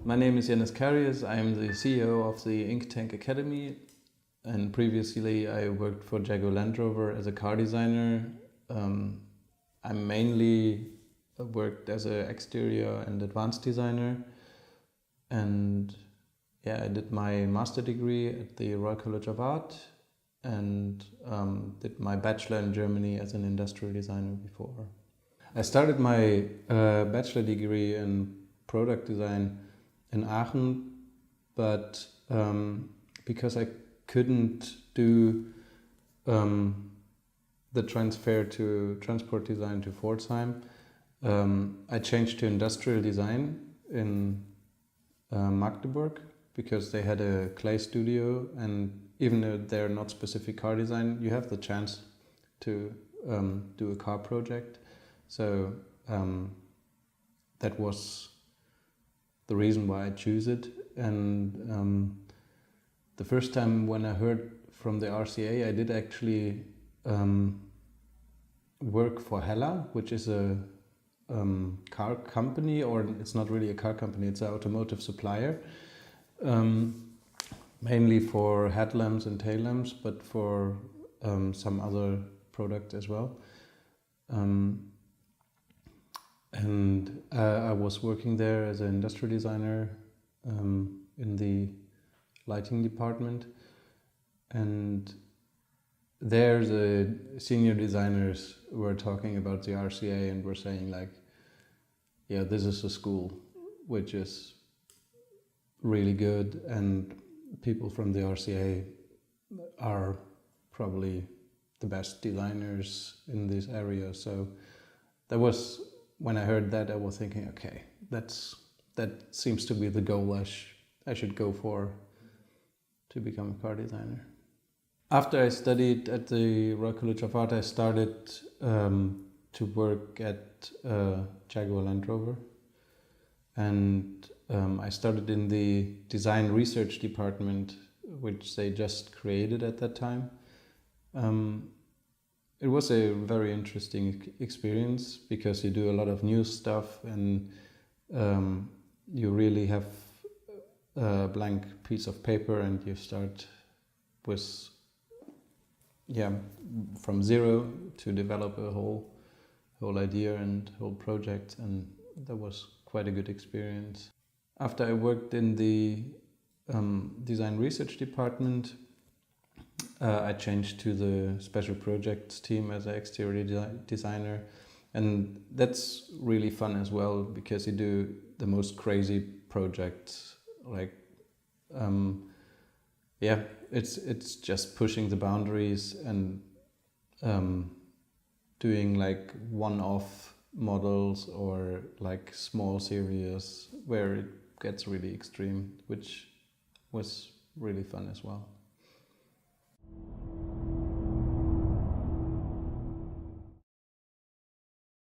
My name is Jannis Carius. I am the CEO of the inktank Academy, and previously I worked for Jaguar Land Rover as a car designer. I mainly worked as an exterior and advanced designer, and I did my master degree at the Royal College of Art and did my bachelor in Germany as an industrial designer before. I started my bachelor degree in product design in Aachen, but because I couldn't do the transfer to transport design to Pforzheim, I changed to industrial design in Magdeburg, because they had a clay studio, and even though they're not specific car design, you have the chance to do a car project. So that was the reason why I choose it. And the first time when I heard from the RCA, I did actually work for Hella, which is a car company, or it's not really a car company, it's an automotive supplier, mainly for headlamps and tail lamps, but for some other product as well. And I was working there as an industrial designer in the lighting department, and there the senior designers were talking about the RCA and were saying like, yeah, this is a school which is really good, and people from the RCA are probably the best designers in this area. So that was, when I heard that, I was thinking, okay, that seems to be the goal I should go for to become a car designer. After I studied at the Royal College of Art, I started to work at Jaguar Land Rover, and I started in the design research department, which they just created at that time. It was a very interesting experience because you do a lot of new stuff, and you really have a blank piece of paper and you start with from zero to develop a whole idea and whole project, and that was quite a good experience. After I worked in the design research department, I changed to the special projects team as an exterior designer, and that's really fun as well because you do the most crazy projects. Like, it's just pushing the boundaries and doing like one-off models or like small series where it gets really extreme, which was really fun as well.